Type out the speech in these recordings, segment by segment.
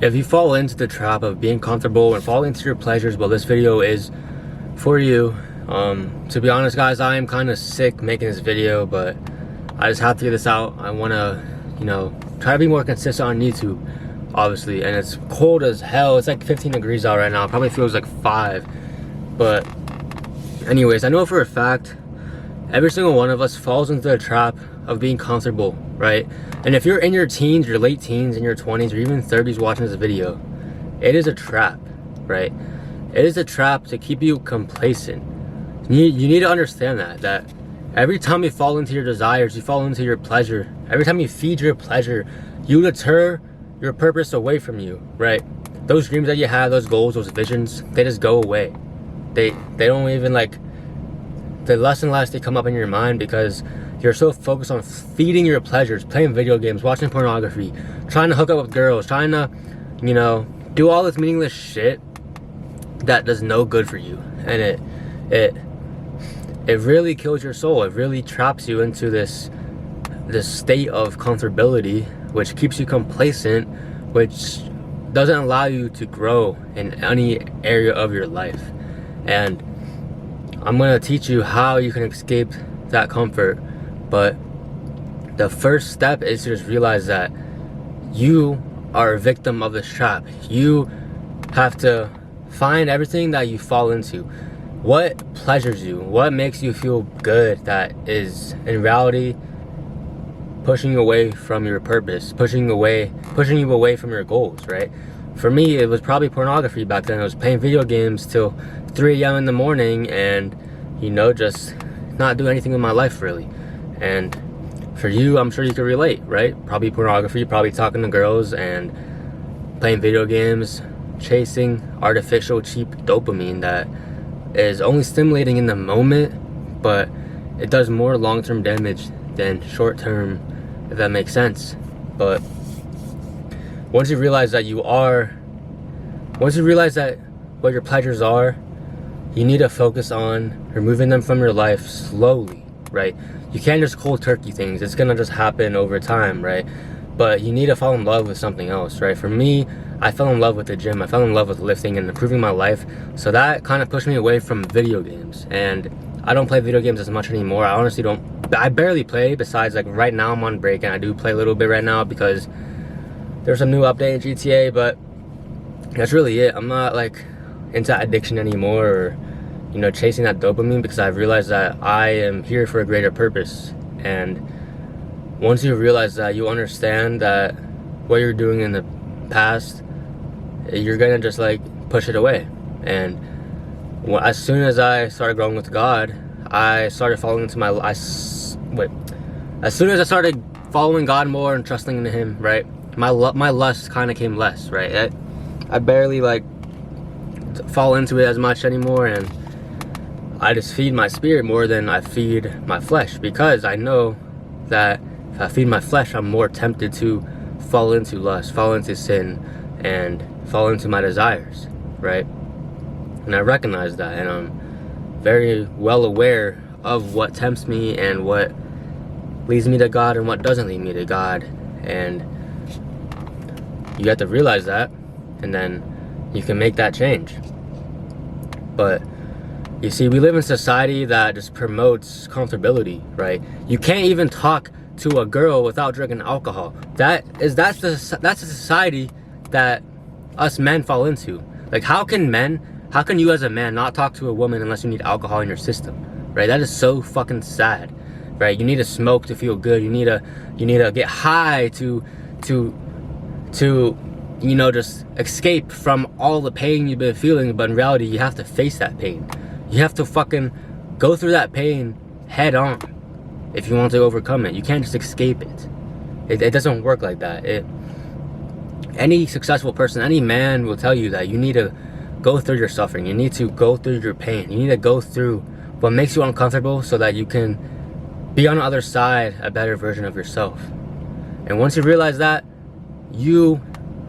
If you fall into the trap of being comfortable and fall into your pleasures, well, this video is for you. To be honest, guys, I am kind of sick making this video, but I just have to get this out. I want to, try to be more consistent on YouTube, obviously. And it's cold as hell. It's like 15 degrees out right now. It probably feels like 5. But anyways, I know for a fact every single one of us falls into the trap of being comfortable, right? And if you're in your teens, your late teens, in your 20s, or even 30s watching this video, it is a trap, right? It is a trap to keep you complacent. You need to understand that every time you fall into your desires, you fall into your pleasure. Every time you feed your pleasure, you deter your purpose away from you, right? Those dreams that you have, those goals, those visions, they just go away. They don't even, like, the less and less they come up in your mind because you're so focused on feeding your pleasures, playing video games, watching pornography, trying to hook up with girls, trying to, do all this meaningless shit that does no good for you. And it really kills your soul. It really traps you into this state of comfortability, which keeps you complacent, which doesn't allow you to grow in any area of your life. And I'm going to teach you how you can escape that comfort. But the first step is to just realize that you are a victim of this trap. You have to find everything that you fall into. What pleasures you? What makes you feel good that is in reality pushing you away from your purpose, pushing you away from your goals, right? For me, it was probably pornography back then. I was playing video games till 3 a.m. in the morning and, just not do anything with my life really. And for you, I'm sure you can relate, right? Probably pornography, probably talking to girls and playing video games, chasing artificial, cheap dopamine that is only stimulating in the moment, but it does more long-term damage than short-term, if that makes sense. But once you realize that what your pleasures are, you need to focus on removing them from your life slowly, right? You can't just cold turkey things. It's gonna just happen over time, right? But you need to fall in love with something else, right? For me, I fell in love with the gym. I fell in love with lifting and improving my life. So that kind of pushed me away from video games. And I don't play video games as much anymore. I honestly don't. I barely play, besides like right now I'm on break and I do play a little bit right now because there's a new update in GTA, but that's really it. I'm not like into addiction anymore or chasing that dopamine, because I've realized that I am here for a greater purpose. And once you realize that, you understand that what you're doing in the past, you're gonna just like push it away. And as soon as I started growing with God, I started falling into as soon as I started following God more and trusting in Him, right, my lust kind of came less, right? I barely like fall into it as much anymore, and I just feed my spirit more than I feed my flesh, because I know that if I feed my flesh, I'm more tempted to fall into lust, fall into sin, and fall into my desires, right? And I recognize that, and I'm very well aware of what tempts me and what leads me to God and what doesn't lead me to God. And you have to realize that, and then you can make that change. But you see, we live in a society that just promotes comfortability, right? You can't even talk to a girl without drinking alcohol. That's the society that us men fall into. Like, how can you as a man not talk to a woman unless you need alcohol in your system, right? That is so fucking sad, right? You need to smoke to feel good. You need to get high to just escape from all the pain you've been feeling. But in reality, you have to face that pain. You have to fucking go through that pain head on if you want to overcome it. You can't just escape it. It doesn't work like that. Any successful person, any man will tell you that you need to go through your suffering. You need to go through your pain. You need to go through what makes you uncomfortable so that you can be on the other side a better version of yourself. And once you realize that, you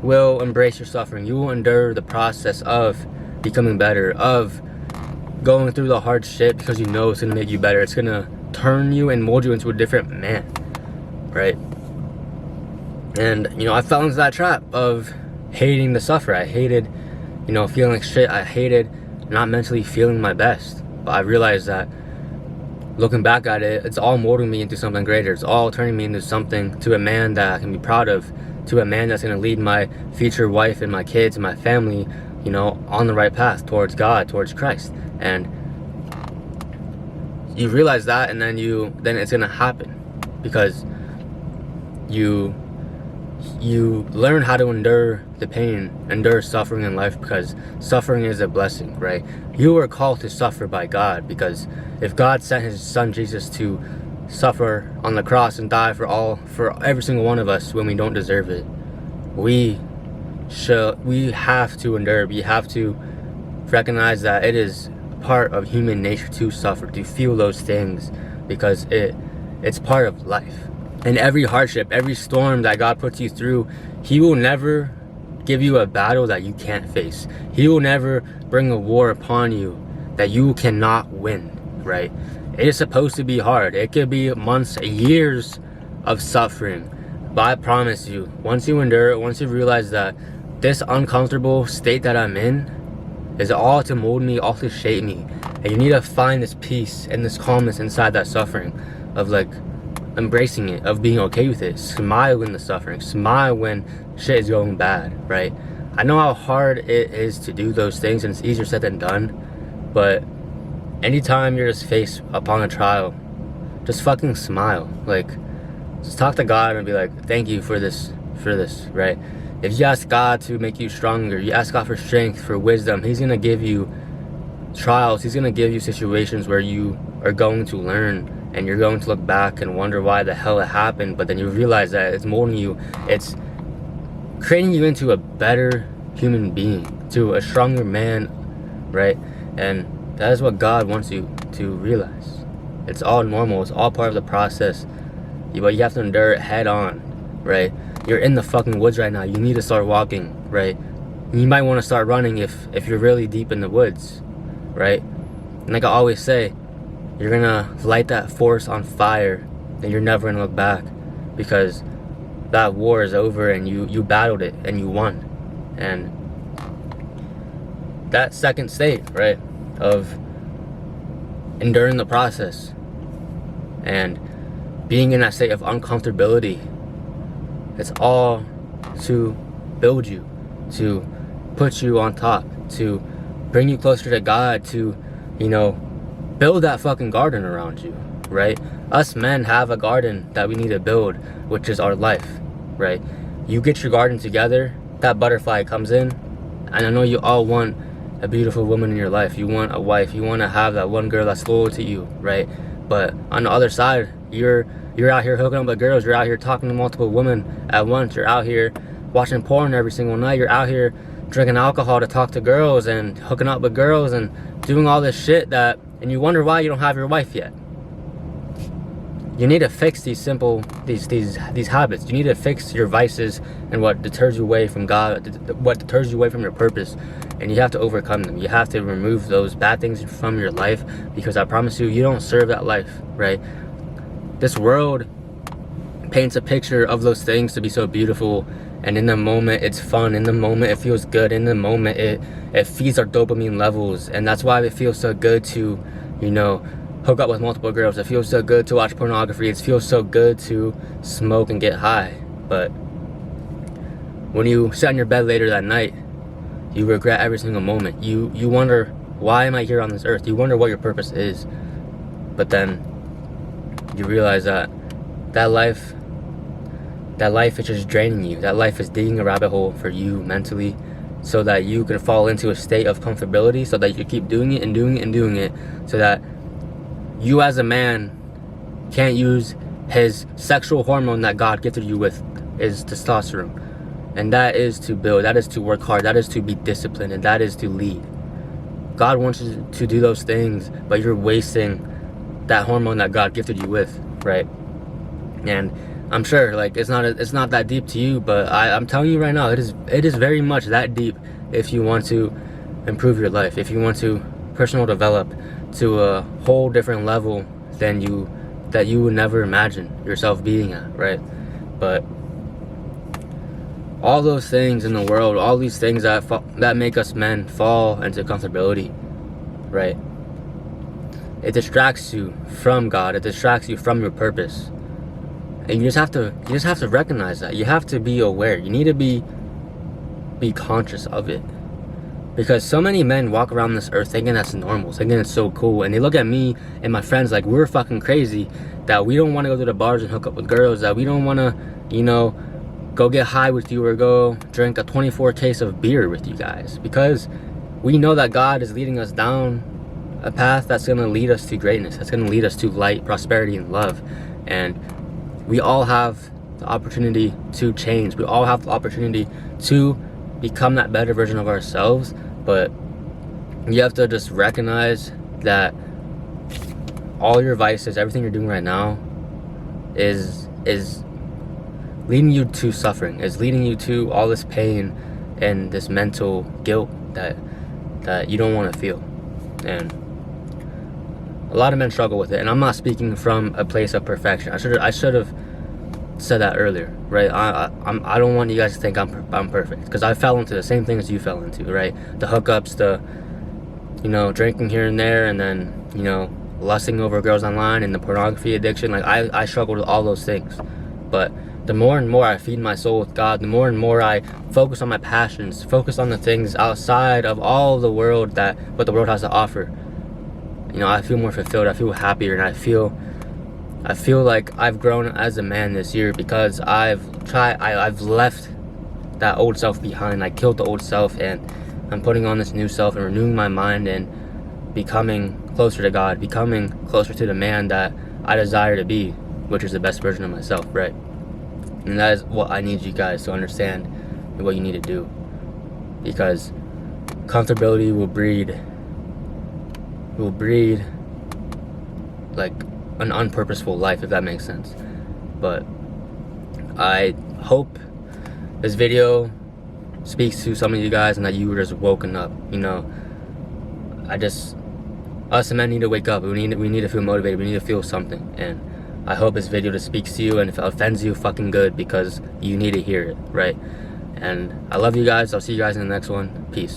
will embrace your suffering. You will endure the process of becoming better, of going through the hard shit, because you know it's gonna make you better. It's gonna turn you and mold you into a different man, right? And I fell into that trap of hating to suffer. I hated, you know, feeling like shit. I hated not mentally feeling my best. But I realized that looking back at it, it's all molding me into something greater. It's all turning me into something, to a man that I can be proud of, to a man that's going to lead my future wife and my kids and my family, you know, on the right path towards God, towards Christ. And you realize that, and then it's going to happen, because you learn how to endure the pain, endure suffering in life, because suffering is a blessing, right? You are called to suffer by God, because if God sent his son Jesus to suffer on the cross and die for every single one of us when we don't deserve it, we have to endure. We have to recognize that it is part of human nature to suffer, to feel those things, because it's part of life. And every hardship, every storm that God puts you through, he will never give you a battle that you can't face. He will never bring a war upon you that you cannot win, right? It is supposed to be hard. It could be months, years of suffering. But I promise you, once you endure it, once you realize that this uncomfortable state that I'm in is all to mold me, all to shape me, and you need to find this peace and this calmness inside that suffering, of like embracing it, of being okay with it. Smile in the suffering, smile when shit is going bad, right? I know how hard it is to do those things, and it's easier said than done, but anytime you're just faced upon a trial, just fucking smile. Like, just talk to God and be like, thank you for this, right? If you ask God to make you stronger, you ask God for strength, for wisdom, he's gonna give you trials, he's gonna give you situations where you are going to learn, and you're going to look back and wonder why the hell it happened, but then you realize that it's molding you, it's creating you into a better human being, to a stronger man, right? And that is what God wants you to realize. It's all normal, it's all part of the process, but you have to endure it head on, right? You're in the fucking woods right now, you need to start walking, right? You might want to start running if you're really deep in the woods, right? And like I always say, you're gonna light that forest on fire, and you're never gonna look back, because that war is over, and you battled it and you won. And that second state, right, of enduring the process and being in that state of uncomfortability, it's all to build you, to put you on top, to bring you closer to God, to, you know, build that fucking garden around you, right? Us men have a garden that we need to build, which is our life, right? You get your garden together, that butterfly comes in, and I know you all want a beautiful woman in your life. You want a wife, you want to have that one girl that's loyal to you, right? But on the other side, you're out here hooking up with girls, you're out here talking to multiple women at once, you're out here watching porn every single night, you're out here drinking alcohol to talk to girls and hooking up with girls and doing all this shit and you wonder why you don't have your wife yet. You need to fix these habits. You need to fix your vices and what deters you away from God, what deters you away from your purpose, and you have to overcome them. You have to remove those bad things from your life, because I promise you, you don't serve that life, right? This world paints a picture of those things to be so beautiful, and in the moment it's fun, in the moment it feels good, in the moment it feeds our dopamine levels, and that's why it feels so good to, you know, hook up with multiple girls. It feels so good to watch pornography. It feels so good to smoke and get high. But when you sit on your bed later that night, you regret every single moment. You wonder, why am I here on this earth? You wonder what your purpose is. But then you realize that life is just draining you. That life is digging a rabbit hole for you mentally, so that you can fall into a state of comfortability, so that you keep doing it and doing it and doing it, so that you as a man can't use his sexual hormone that God gifted you with, is testosterone. And that is to build, that is to work hard, that is to be disciplined, and that is to lead. God wants you to do those things, but you're wasting that hormone that God gifted you with, right? And I'm sure, like, it's not that deep to you, but I'm telling you right now, it is very much that deep if you want to improve your life, if you want to personal develop to a whole different level than that you would never imagine yourself being at, right? But all those things in the world, all these things that make us men fall into comfortability, right? It distracts you from God. It distracts you from your purpose. And you just have to recognize that. You have to be aware. You need to be conscious of it. Because so many men walk around this earth thinking that's normal, thinking it's so cool, and they look at me and my friends like we're fucking crazy, that we don't want to go to the bars and hook up with girls, that we don't want to, you know, go get high with you or go drink a 24 case of beer with you guys, because we know that God is leading us down a path that's going to lead us to greatness, that's going to lead us to light, prosperity, and love. And we all have the opportunity to change. We all have the opportunity to become that better version of ourselves, but you have to just recognize that all your vices, everything you're doing right now is leading you to suffering, is leading you to all this pain and this mental guilt that you don't want to feel. And a lot of men struggle with it, and I'm not speaking from a place of perfection. I should have said that earlier, right? I don't want you guys to think I'm perfect, because I fell into the same things you fell into, right? The hookups, the, you know, drinking here and there, and then, you know, lusting over girls online, and the pornography addiction. Like I struggled with all those things. But the more and more I feed my soul with God, the more and more I focus on my passions, focus on the things outside of all the world, that what the world has to offer, you know, I feel more fulfilled, I feel happier, and I feel like I've grown as a man this year, because I've left that old self behind. I killed the old self, and I'm putting on this new self and renewing my mind and becoming closer to God, becoming closer to the man that I desire to be, which is the best version of myself, right? And that is what I need you guys to understand, and what you need to do, because comfortability will breed like an unpurposeful life, if that makes sense. But I hope this video speaks to some of you guys, and that you were just woken up. You know, us men need to wake up. We need to feel motivated. We need to feel something. And I hope this video just speaks to you, and if it offends you, fucking good, because you need to hear it, right? And I love you guys. I'll see you guys in the next one. Peace.